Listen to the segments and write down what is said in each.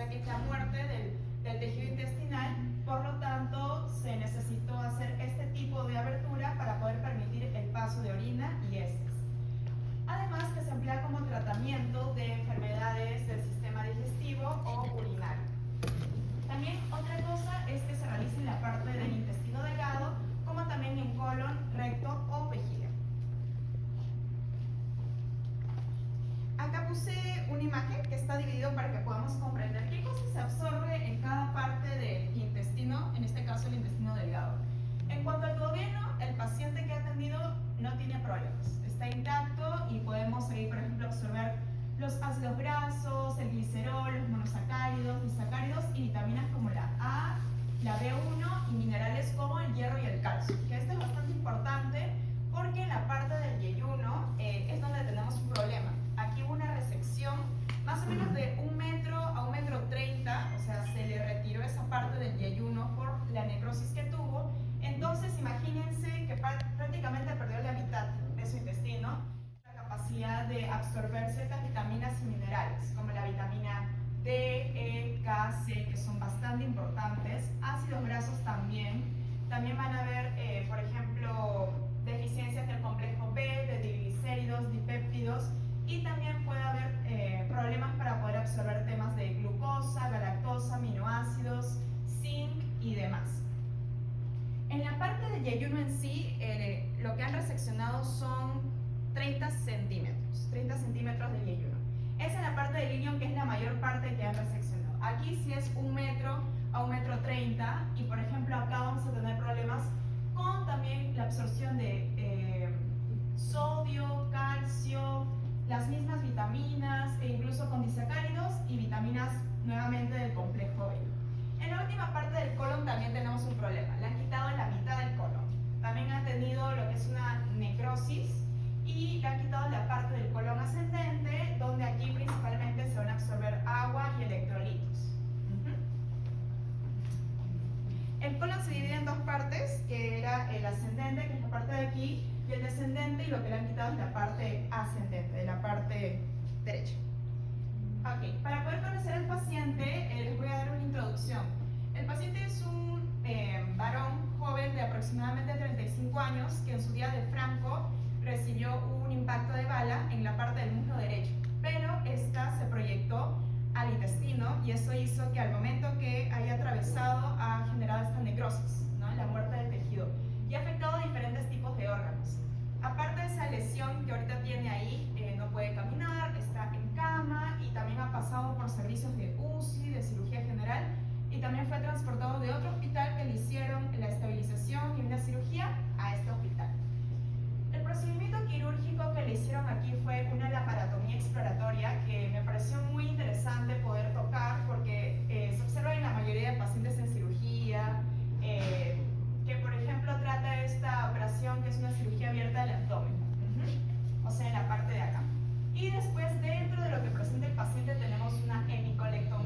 sea que es la muerte del tejido intestinal. Por lo tanto, se necesitó hacer este tipo de abertura para poder permitir el paso de orina y heces. Además, que se emplea como tratamiento de enfermedades del sistema digestivo o urinario. También otra cosa es que se realiza en la parte del intestino delgado, como también en colon, recto o vejiga. Acá puse una imagen que está dividido para que podamos comprender qué cosa se absorbe en cada parte del intestino, en este caso el intestino delgado. En cuanto al duodeno, el paciente que ha atendido no tiene problemas, está intacto y podemos seguir, por ejemplo, absorber los ácidos grasos, el glicerol, los monosacáridos, disacáridos y vitaminas como la A, la B1 y minerales como el hierro y el calcio, que esto es bastante importante porque en la parte del yeyuno es donde tenemos un problema. Aquí hubo una resección más o menos de 1 metro a 1,30 metros, o sea, se le retiró esa parte del yeyuno por la necrosis que tuvo. Entonces, imagínense que prácticamente perdió la mitad de su intestino, la capacidad de absorber ciertas vitaminas y minerales, como la vitamina D, E, K, C, que son bastante importantes, ácidos grasos también. También van a haber, por ejemplo, deficiencias del complejo B, de triglicéridos, dipéptidos, y también puede haber problemas para poder absorber temas de glucosa, galactosa, aminoácidos, zinc y demás. En la parte del yeyuno en sí, lo que han reseccionado son 30 centímetros del yeyuno. Esa es la parte del ilion, que es la mayor parte que han reseccionado. Aquí sí es 1 metro a 1,30 metros, y por ejemplo acá vamos a tener problemas con también la absorción de sodio, calcio, las mismas vitaminas e incluso con disacáridos y vitaminas nuevamente del complejo B. En la última parte del colon también tenemos un problema, le han quitado la mitad del colon. También han tenido lo que es una necrosis y le han quitado la parte del colon ascendente, donde aquí principalmente se van a absorber agua y electrolitos. El colon se divide en dos partes, que era el ascendente, que es la parte de aquí, y el descendente, y lo que le han quitado es la parte ascendente, de la parte derecha. Ok, para poder conocer al paciente, les voy a dar una introducción. El paciente es un varón joven de aproximadamente 35 años que en su día de Franco recibió un impacto de bala en la parte del muslo derecho, pero esta se proyectó al intestino y eso hizo que al momento que haya atravesado ha generado esta necrosis, ¿no? La muerte del tejido, y ha afectado a diferentes tipos de órganos. Aparte de esa lesión que ahorita tiene ahí, no puede caminar, está en cama y también ha pasado por servicios de UCI, de cirugía general, y también fue transportado de otro hospital que le hicieron la estabilización y una cirugía a este hospital. El procedimiento quirúrgico que le hicieron aquí fue una laparotomía exploratoria que me pareció muy interesante poder tocar porque se observa en la mayoría de pacientes en cirugía, que por ejemplo trata esta operación que es una cirugía abierta del abdomen, o sea en la parte de acá. Y después dentro de lo que presenta el paciente tenemos una hemicolectomía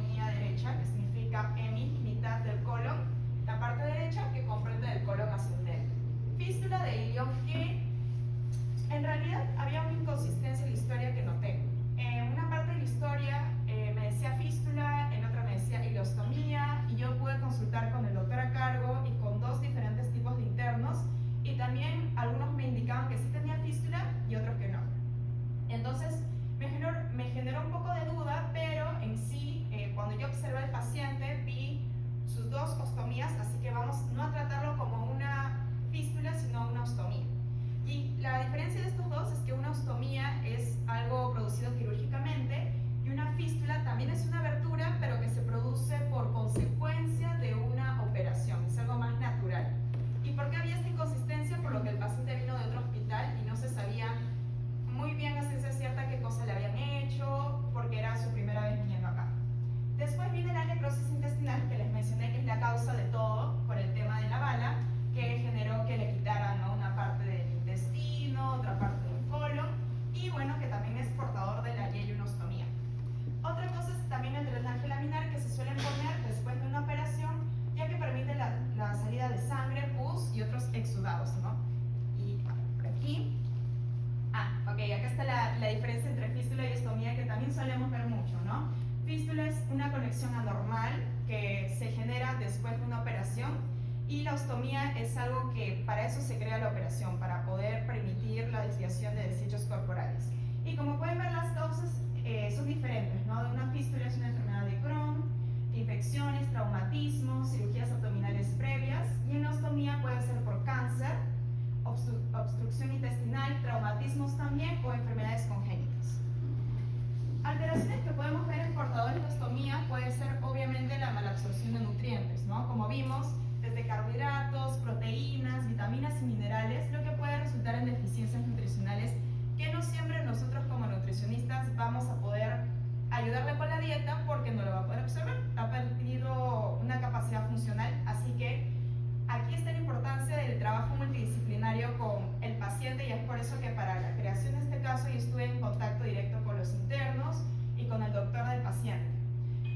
después de una operación, y la ostomía es algo que para eso se crea la operación, para poder permitir la desviación de desechos corporales. Y como pueden ver, las causas son diferentes, ¿no? De una fístula es una enfermedad de Crohn, infecciones, traumatismos, cirugías abdominales previas, y una ostomía puede ser por cáncer, obstrucción intestinal, traumatismos también o enfermedades congénitas. Alteraciones que podemos ver en portadores de ostomía puede ser obviamente la malabsorción de nutrientes, ¿no? Como vimos, desde carbohidratos, proteínas, vitaminas y minerales, lo que puede resultar en deficiencias nutricionales que no siempre nosotros como nutricionistas vamos a poder ayudarle con la dieta porque no lo va a poder absorber, ha perdido una capacidad funcional, así que aquí está la importancia del trabajo multidisciplinario con el paciente, y es por eso que para la creación de este caso yo estuve en contacto directo con los internos y con el doctor del paciente.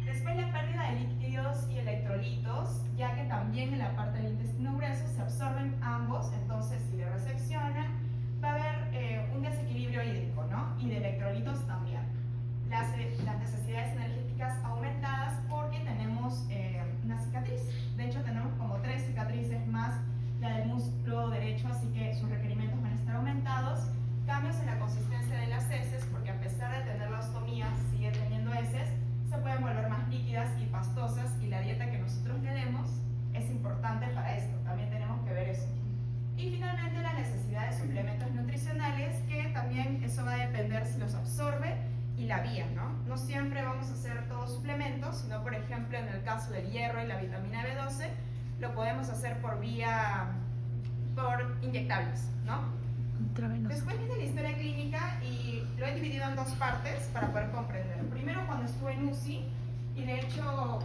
Después, la pérdida de líquidos y electrolitos, ya que también en la parte del intestino grueso se absorben ambos, entonces si le resecciona va a haber un desequilibrio hídrico, ¿no? Y de electrolitos también. Las necesidades energéticas aumentadas porque tenemos una cicatriz. De hecho, tenemos como 3 cicatrices más la del músculo derecho, así que sus requerimientos van a estar aumentados. Cambios en la consistencia de las heces, porque a pesar de tener la ostomía, sigue teniendo heces, se pueden volver más líquidas y pastosas, y la dieta que nosotros le demos es importante para esto, también tenemos que ver eso. Y finalmente, la necesidad de suplementos nutricionales, que también eso va a depender si los absorbe y la vía, ¿no? No siempre vamos a hacer todos suplementos, sino por ejemplo en el caso del hierro y la vitamina B12, lo podemos hacer por inyectables, ¿no? Después viene la historia clínica y lo he dividido en 2 partes para poder comprender. Primero, cuando estuve en UCI, y de hecho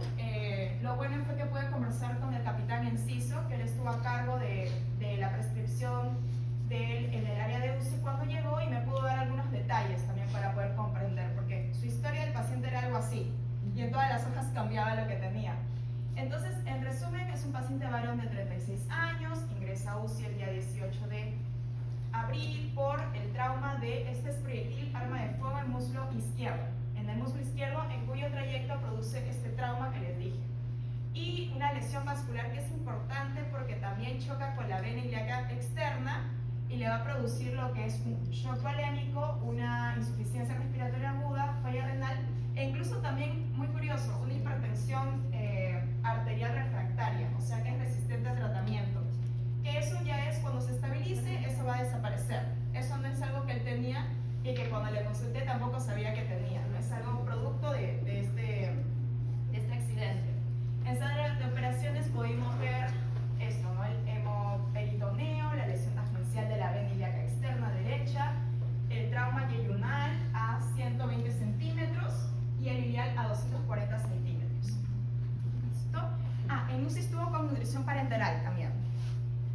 lo bueno fue que pude conversar con el capitán Enciso, que él estuvo a cargo de la prescripción en el área de UCI cuando llegó, y me pudo dar algunos detalles también para poder comprender, porque su historia del paciente era algo así, y en todas las hojas cambiaba lo que tenía. Entonces, en resumen, es un paciente varón de 36 años, ingresa a UCI el día 18 de abril por el trauma de este proyectil arma de fuego en muslo izquierdo, en el muslo izquierdo, en cuyo trayecto produce este trauma que les dije. Y una lesión vascular que es importante porque también choca con la vena ilíaca externa y le va a producir lo que es un shock valémico, una insuficiencia respiratoria aguda, falla renal, e incluso también, muy curioso, una hipertensión arterial refractaria, o sea que es resistente al tratamiento. Que eso ya es, cuando se estabilice, eso va a desaparecer. Eso no es algo que él tenía y que cuando le consulté tampoco sabía que tenía, no es algo producto de este accidente. En sala de operaciones pudimos ver esto, ¿no? El hemoperitoneo, la lesión tangencial de la vena ilíaca externa derecha, el trauma yeyunal a 120 centímetros y el ilial a 240 centímetros. ¿Listo? En UCI estuvo con nutrición parenteral también.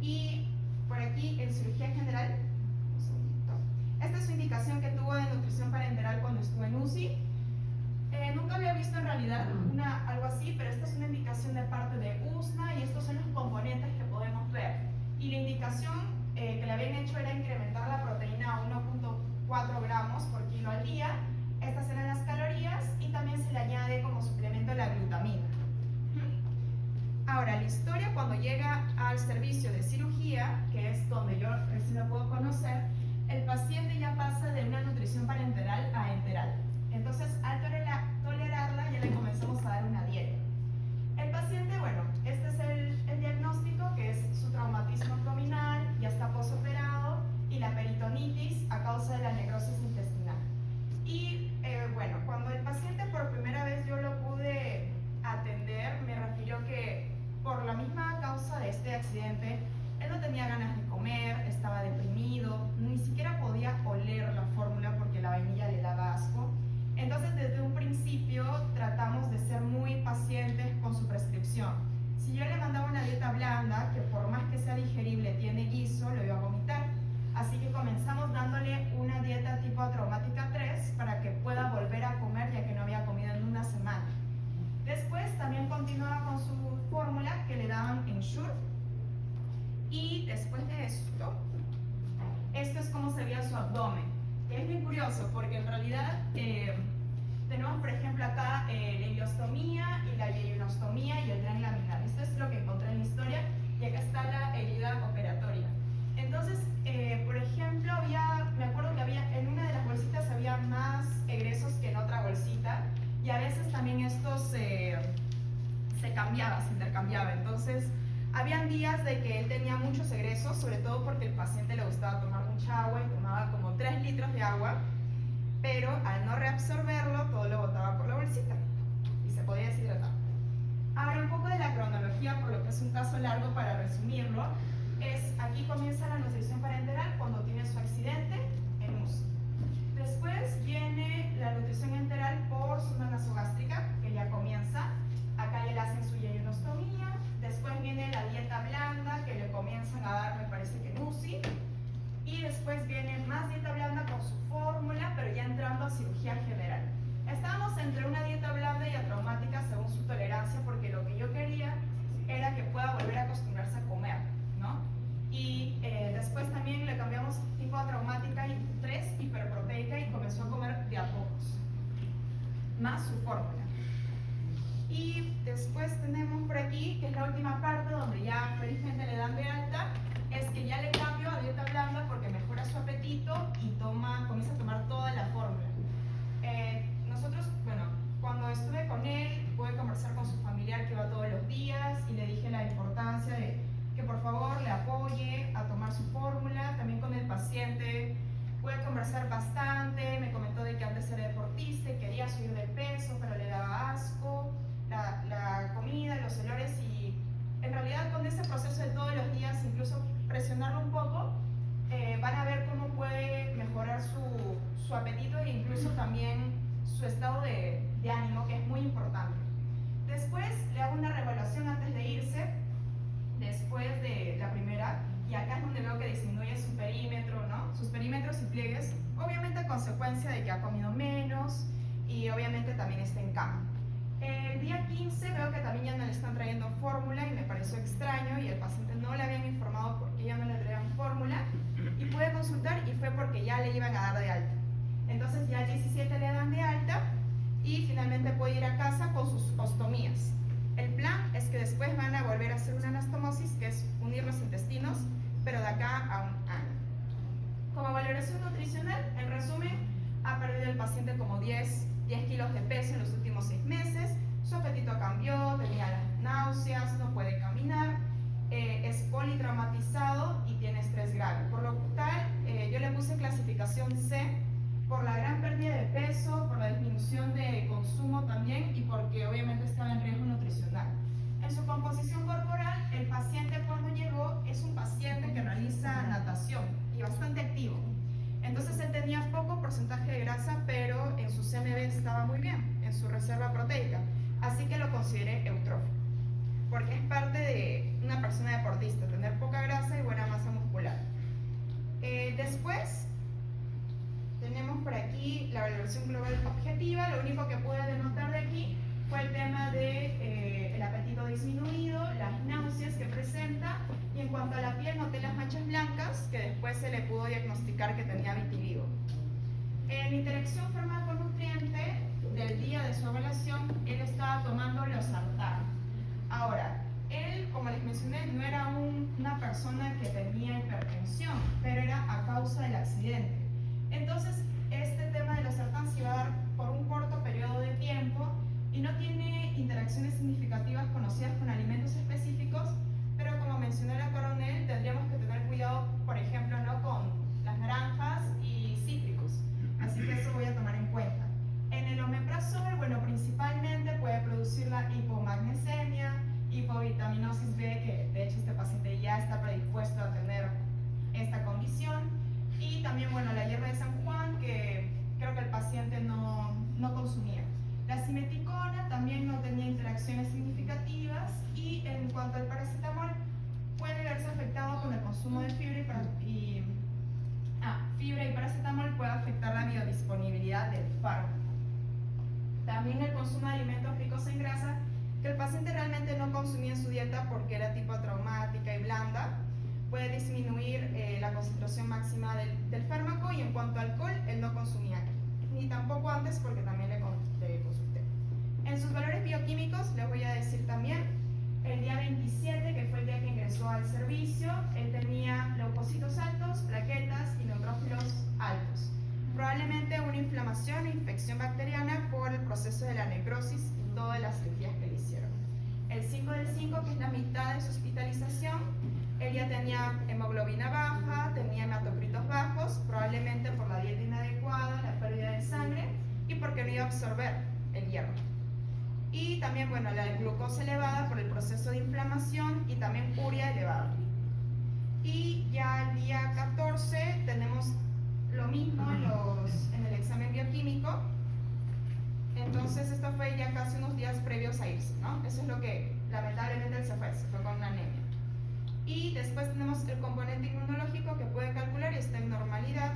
Y por aquí, en cirugía general, un segundito. Esta es su indicación que tuvo de nutrición parenteral cuando estuvo en UCI. Nunca había visto en realidad algo así, pero esta es una indicación de parte de USNA, y estos son los componentes que podemos ver. Y la indicación que le habían hecho era incrementar la proteína a 1.4 gramos por kilo al día. Estas eran las calorías, y también se le añade como suplemento la glutamina. Ahora, la historia cuando llega al servicio de cirugía, que es donde yo recién lo puedo conocer, el paciente ya pasa de una nutrición parenteral a enteral. Entonces, al tolerarla, ya le comenzamos a dar una dieta. El paciente, bueno, este es el diagnóstico, que es su traumatismo abdominal, ya está posoperado, y la peritonitis a causa de la necrosis intestinal. Y bueno, cuando el paciente por primera vez yo lo pude atender, me refirió que por la misma causa de este accidente, él no tenía ganas de comer, estaba deprimido, ni siquiera podía oler la fórmula porque la vainilla le daba asco. Entonces, desde un principio esto se cambiaba, se intercambiaba. Entonces, habían días de que él tenía muchos egresos, sobre todo porque el paciente le gustaba tomar mucha agua y tomaba como 3 litros de agua, pero al no reabsorberlo, todo lo botaba por la bolsita y se podía deshidratar. Ahora, un poco de la cronología, por lo que es un caso largo para resumirlo, es aquí comienza la nutrición parenteral cuando tiene su accidente en UCI. Después viene la nutrición enteral por sonda nasogástrica, que ya comienza. Acá ya le hacen su yeyunostomía. Después viene la dieta blanda, que le comienzan a dar, me parece que en UCI. Y después viene más dieta blanda con su fórmula, pero ya entrando a cirugía general. Estábamos entre una dieta blanda y atraumática según su tolerancia, porque lo que yo quería era que pueda volver a acostumbrarse a comer, ¿no? Y después también le cambiamos tipo atraumática y 3 hiperproteica y comenzó a comer de a pocos, más su fórmula. Y después tenemos por aquí, que es la última parte donde ya felizmente le dan de alta, es que ya le cambio a dieta blanda porque mejora su apetito y comienza a tomar toda la fórmula. Nosotros, bueno, cuando estuve con él, pude conversar con su familiar que iba todos los días y le dije la importancia de que por favor le apoye a tomar su fórmula. También con el paciente pude conversar bastante, me comentó de que antes era deportista y quería subir de peso, pero le daba asco la comida, los olores, y en realidad con ese proceso de todos los días, incluso presionarlo un poco, van a ver cómo puede mejorar su apetito e incluso también su estado de ánimo, que es muy importante. Después le hago una reevaluación antes de irse, después de la primera, y acá es donde veo que disminuye su perímetro, ¿no? Sus perímetros y pliegues, obviamente a consecuencia de que ha comido menos y obviamente también está en cama. El día 15 veo que también ya no le están trayendo fórmula y me pareció extraño y el paciente no le habían informado por qué ya no le traían fórmula, y pude consultar y fue porque ya le iban a dar de alta. Entonces ya el 17 le dan de alta y finalmente puede ir a casa con sus ostomías. El plan es que después van a volver a hacer una anastomosis, que es unir los intestinos, pero de acá a un año. Como valoración nutricional, en resumen, ha perdido el paciente como 10 kilos de peso en los últimos 6 meses, su apetito cambió, tenía las náuseas, no puede caminar, es politraumatizado y tiene estrés grave. Por lo tal, yo le puse clasificación C por la gran pérdida de peso, por la disminución de consumo también y porque obviamente estaba en riesgo nutricional. En su composición corporal, el paciente cuando llegó es un paciente que realiza natación y bastante activo. Entonces él tenía poco porcentaje de grasa, pero en su CMB estaba muy bien, en su reserva proteica. Así que lo consideré eutrófico, porque es parte de una persona deportista, tener poca grasa y buena masa muscular. Después tenemos por aquí la valoración global objetiva. Lo único que pude denotar de aquí fue el tema de el apetito disminuido, las náuseas que presenta, y en cuanto a la piel noté las manchas blancas que después se le pudo diagnosticar que tenía vitiligo. En la interacción fármaco-nutriente del día de su evaluación, él estaba tomando losartán. Ahora, él, como les mencioné, no era una persona que tenía hipertensión, pero era a causa del accidente. Entonces, este tema de losartán se va a dar por un corto periodo de tiempo y no tiene interacciones significativas conocidas con alimentos específicos, pero como mencionó la coronel, tendríamos que tener cuidado, por ejemplo, ¿no?, con las naranjas y cítricos. Así que eso voy a tomar en cuenta. En el omeprazol, bueno, principalmente puede producir la hipomagnesemia, hipovitaminosis B, que de hecho este paciente ya está predispuesto a tener esta condición, y también, bueno, la hierba de San Juan, que creo que el paciente no consumía. La simeticona también no tenía interacciones significativas, y en cuanto al paracetamol, puede verse afectado con el consumo de fibra y paracetamol puede afectar la biodisponibilidad del fármaco. También el consumo de alimentos ricos en grasa, que el paciente realmente no consumía en su dieta porque era tipo traumática y blanda, puede disminuir la concentración máxima del fármaco, y en cuanto a alcohol, él no consumía, ni tampoco antes porque también le consulté. En sus valores bioquímicos les voy a decir también, el día 27, que fue el día que ingresó al servicio, él tenía leucocitos altos, plaquetas y neutrófilos altos. Probablemente una inflamación e infección bacteriana por el proceso de la necrosis y 5, que es la mitad de su hospitalización, él ya tenía hemoglobina baja, tenía hematocritos bajos, probablemente por la dieta inadecuada, la pérdida de sangre y porque no iba a absorber el hierro. Y también, bueno, la glucosa elevada por el proceso de inflamación y también urea elevada. Y ya el día 14 tenemos lo mismo en el examen bioquímico. Entonces esto fue ya casi unos días previos a irse, ¿no? Eso es lo que lamentablemente él se fue con una anemia. Y después tenemos el componente inmunológico que puede calcular y está en normalidad.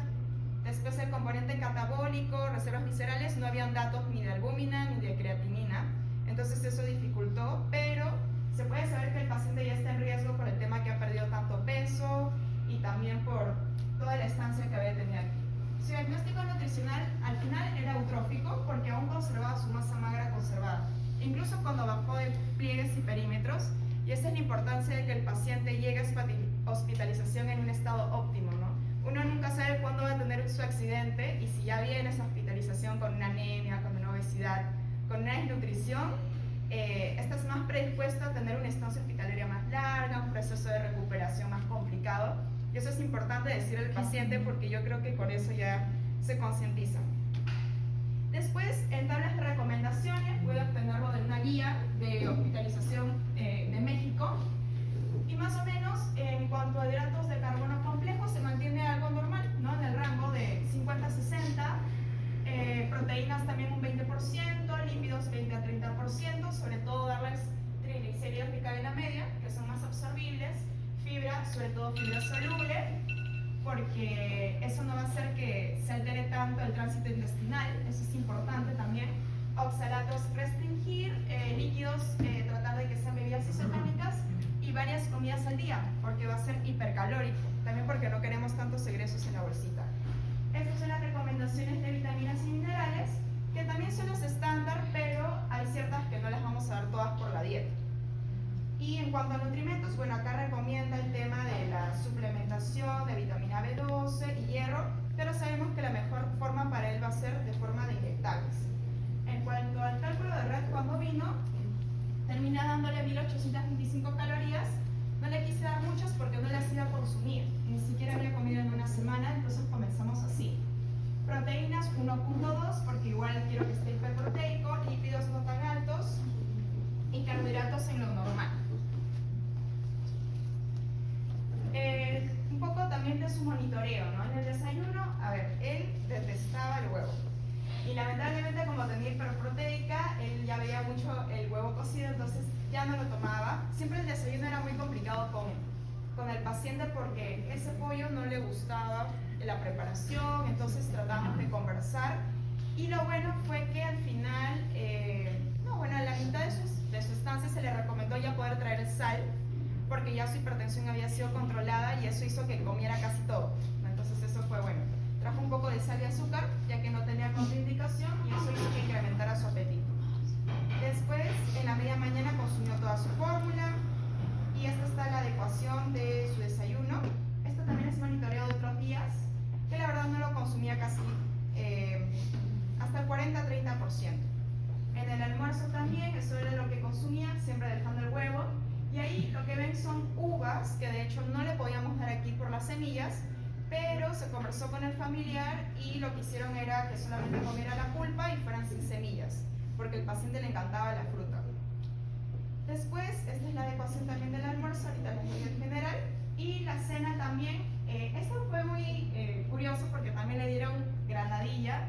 Después el componente catabólico, reservas viscerales, no habían datos ni de albúmina ni de creatinina. Entonces eso dificultó, pero se puede saber que el paciente ya está en riesgo por el tema que ha perdido tanto peso y también por toda la estancia que había tenido aquí. Su diagnóstico nutricional al final era eutrófico porque aún conservaba su masa magra conservada, incluso cuando bajó de pliegues y perímetros, y esa es la importancia de que el paciente llegue a hospitalización en un estado óptimo, ¿no? Uno nunca sabe cuándo va a tener su accidente y si ya viene esa hospitalización con una anemia, con una obesidad, con una desnutrición, estás más predispuesto a tener una estancia hospitalaria más larga, un proceso de recuperación más complicado. Y eso es importante decir al paciente porque yo creo que con eso ya se concientiza. Después, en tablas de recomendaciones, puede obtenerlo de una guía de hospitalización de México. Y más o menos, en cuanto a hidratos de carbono complejos, se mantiene algo normal, ¿no? En el rango de 50 a 60. Proteínas también un 20%, lípidos 20 a 30%, sobre todo darles triglicéridos de cadena media, que son más absorbibles, fibra, sobre todo fibra soluble, porque eso no va a hacer que se altere tanto el tránsito intestinal, eso es importante también. Oxalatos restringir, líquidos tratar de que sean bebidas isotónicas y varias comidas al día, porque va a ser hipercalórico, también porque no queremos tantos egresos en la bolsita. Estas son las recomendaciones de vitaminas y minerales, que también son los estándar, pero hay ciertas que no las vamos a dar todas por la dieta. Y en cuanto a nutrimentos, bueno, acá recomienda el tema de la suplementación de vitamina B12 y hierro, pero sabemos que la mejor forma para él va a ser de forma de inyectables. En cuanto al cálculo de red cuando vino, termina dándole 1825 calorías. No le quise dar muchas porque no las iba a consumir, ni siquiera había comido en una semana, entonces comenzamos así. Proteínas 1.2 porque igual quiero que esté hiperproteico, lípidos no tan altos y carbohidratos en lo normal. Un poco también de su monitoreo, ¿no? En el desayuno, a ver, él detestaba el huevo. Y lamentablemente como tenía hiperproteica, él ya veía mucho el huevo cocido, entonces ya no lo tomaba. Siempre el desayuno era muy complicado con el paciente porque ese pollo no le gustaba la preparación, entonces tratábamos de conversar. Y lo bueno fue que al final, a la mitad de su estancia se le recomendó ya poder traer sal, porque ya su hipertensión había sido controlada y eso hizo que comiera casi todo, ¿no? Entonces eso fue bueno. Trajo un poco de sal y azúcar, ya que no tenía contraindicación, y eso hizo que incrementara su apetito. Después, en la media mañana consumió toda su fórmula, y esta está la adecuación de su desayuno. Esto también es monitoreo de otros días, que la verdad no lo consumía casi hasta el 40-30%. En el almuerzo también, eso era lo que consumía, siempre dejando el huevo. Y ahí lo que ven son uvas, que de hecho no le podíamos dar aquí por las semillas, pero se conversó con el familiar y lo que hicieron era que solamente comiera la pulpa y fueran sin semillas, porque al paciente le encantaba la fruta. Después, esta es la adecuación también del almuerzo, ahorita les doy en general, y la cena también. Esto fue muy curioso porque también le dieron granadilla,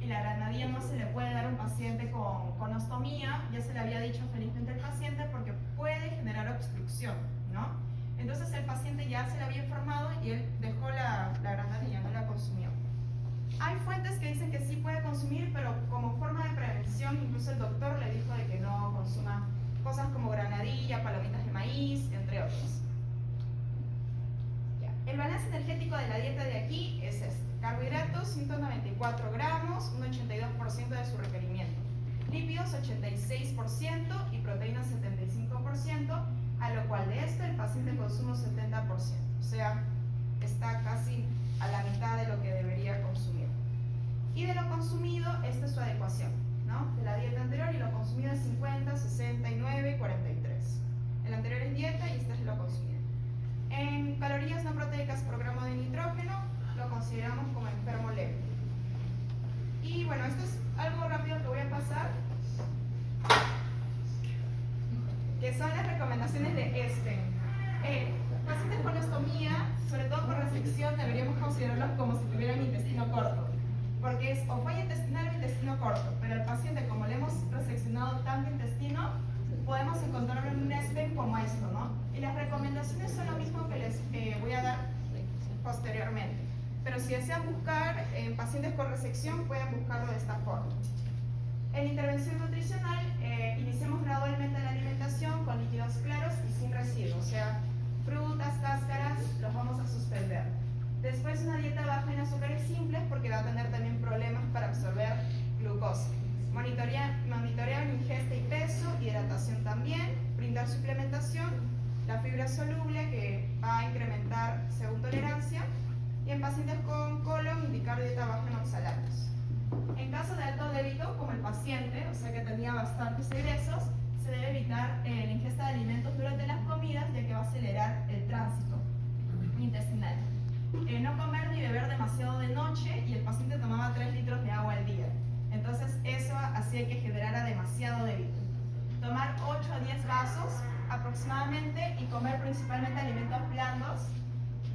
y la granadilla no se le puede dar a un paciente con ostomía, ya se le había dicho felizmente al paciente porque puede generar obstrucción, ¿no? Entonces el paciente ya se le había informado y él dejó la granadilla, no la consumió. Hay fuentes que dicen que sí puede consumir, pero como forma de prevención, incluso el doctor le dijo de que no consuma cosas como granadilla, palomitas de maíz, entre otros. Ya. El balance energético de la dieta de aquí es este. Carbohidratos 194 gramos, un 82% de su requerimiento. Lípidos 86% y proteínas 75%, a lo cual de esto el paciente consume 70%. O sea, está casi a la mitad de lo que debería consumir. Y de lo consumido, esta es su adecuación, ¿no? De la dieta anterior, y lo consumido es 50, 69 y 43. que son las recomendaciones de ESPEN. Pacientes con ostomía, sobre todo por resección, deberíamos considerarlos como si tuvieran intestino corto, porque es o falla intestinal o intestino corto, pero el paciente, como le hemos reseccionado tanto intestino, podemos encontrarlo en un ESPEN como esto, ¿no? Y las recomendaciones son lo mismo que les voy a dar posteriormente, pero si desean buscar en pacientes con resección, pueden buscarlo de esta forma. En intervención nutricional, iniciamos gradualmente la alimentación con líquidos claros y sin residuos, o sea, frutas, cáscaras, los vamos a suspender. Después una dieta baja en azúcares simples porque va a tener también problemas para absorber glucosa. Monitorear ingesta y peso, hidratación también, brindar suplementación, la fibra soluble que va a incrementar según tolerancia, y en pacientes con colon indicar dieta baja en oxalatos. En caso de alto débito, como el paciente, o sea que tenía bastantes egresos, se debe evitar la ingesta de alimentos durante las comidas, ya que va a acelerar el tránsito intestinal. No comer ni beber demasiado de noche, y el paciente tomaba 3 litros de agua al día. Entonces eso hacía que generara demasiado débito. Tomar 8 a 10 vasos aproximadamente y comer principalmente alimentos blandos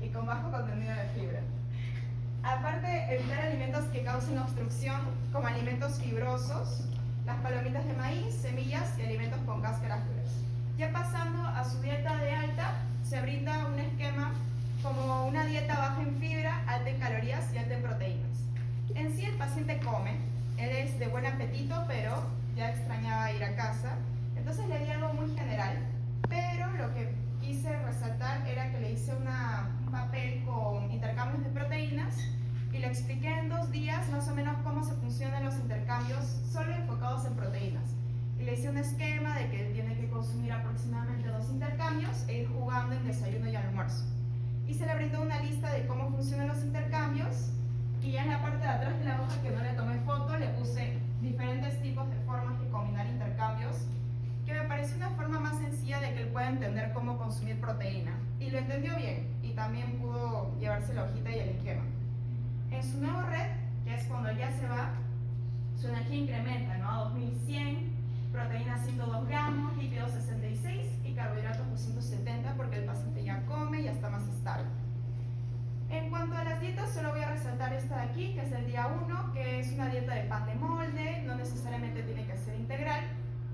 y con bajo contenido de fibra. Aparte, evitar alimentos que causen obstrucción, como alimentos fibrosos, las palomitas de maíz, semillas y alimentos con cáscaras duras. Ya pasando a su dieta de alta, se brinda un esquema como una dieta baja en fibra, alta en calorías y alta en proteínas. En sí el paciente come, él es de buen apetito, pero ya extrañaba ir a casa, entonces le di algo muy general, pero lo que quise resaltar era que le hice un papel con intercambios de proteínas y le expliqué en 2 días más o menos cómo se funcionan los intercambios solo enfocados en proteínas. Y le hice un esquema de que él tiene que consumir aproximadamente 2 intercambios e ir jugando en desayuno y almuerzo. Y se le brindó una lista de cómo funcionan los intercambios, y en la parte de atrás de la hoja, que no le tomé foto, le puse diferentes tipos de formas de combinar intercambios, que me pareció una forma más sencilla de que él pueda entender cómo consumir proteína. Y lo entendió bien, y también pudo llevarse la hojita y el esquema. En su nuevo red, que es cuando ya se va, su energía incrementa, ¿no? A 2100, proteína 102 gramos, lípidos 66 y carbohidratos 270, porque el paciente ya come y ya está más estable. En cuanto a las dietas, solo voy a resaltar esta de aquí, que es el día 1, que es una dieta de pan de molde, no necesariamente tiene que ser integral,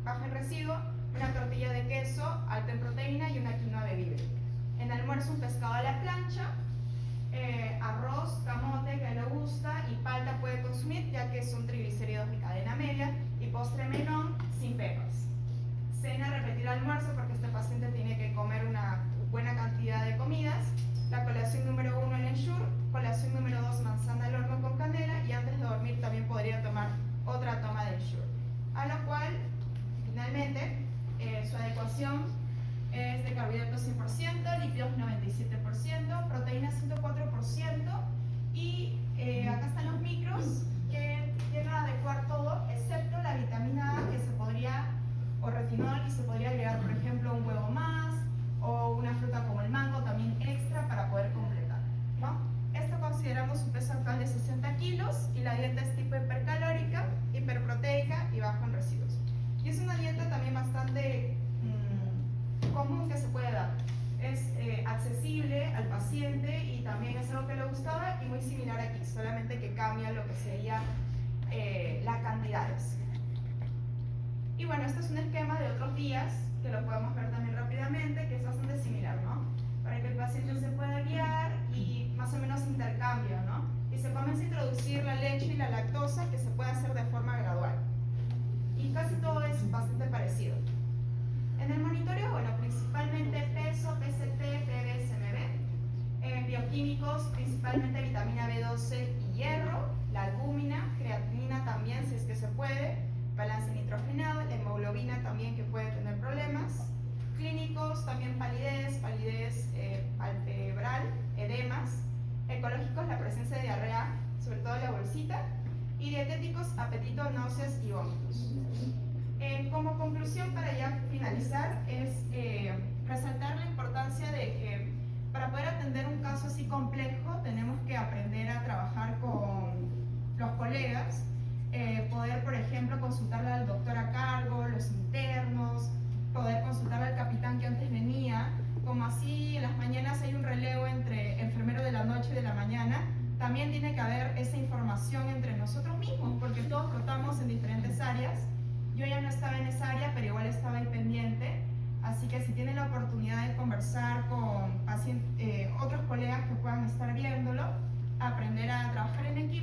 baja en residuo, una tortilla de queso, alta en proteína y una quinoa bebible. En almuerzo un pescado a la plancha, arroz, camote, que le gusta, y palta puede consumir, ya que son triglicéridos de cadena media, y postre melón sin pepas. Cena, repetir almuerzo, porque este paciente tiene que comer una buena cantidad de comidas. La colación número 1, el ensure, colación número 2, manzana al horno con canela, y antes de dormir también podría tomar otra toma de ensure. A lo cual, finalmente, su adecuación es de carbohidratos 100%, lípidos 97%, proteínas 104%, y acá están los micros que llegan a adecuar todo, excepto la vitamina A, que se podría, o retinol, y se podría agregar, por ejemplo, un huevo más, o una fruta como el mango también extra para poder completar, ¿no? Esto considerando su peso actual de 60 kilos, y la dieta es tipo hipercalórica, hiperproteica y bajo en residuos. Y es una dieta también bastante común que se puede dar. Es accesible al paciente y también es algo que le gustaba, y muy similar aquí, solamente que cambia lo que sería las cantidades. Y bueno, este es un esquema de otros días que lo podemos ver también rápidamente, que es bastante similar, ¿no? Para que el paciente se pueda guiar y más o menos intercambio, ¿no? Y se comienza a introducir la leche y la lactosa, que se puede hacer de forma gradual. Y casi todo es bastante parecido. En el monitoreo, bueno, principalmente peso, PCT, PB, CMB. Bioquímicos, principalmente vitamina B12 y hierro, la albúmina, creatinina también, si es que se puede, balance nitrogenado, la hemoglobina también, que puede tener problemas. Clínicos, también palidez palpebral, edemas. Ecológicos, la presencia de diarrea, sobre todo la bolsita. Y dietéticos, apetito, náuseas y vómitos. Como conclusión, para ya finalizar, es resaltar la importancia de que para poder atender un caso así complejo tenemos que mañana, también tiene que haber esa información entre nosotros mismos, porque todos rotamos en diferentes áreas. Yo ya no estaba en esa área, pero igual estaba ahí pendiente. Así que si tienen la oportunidad de conversar con otros colegas que puedan estar viéndolo, aprender a trabajar en equipo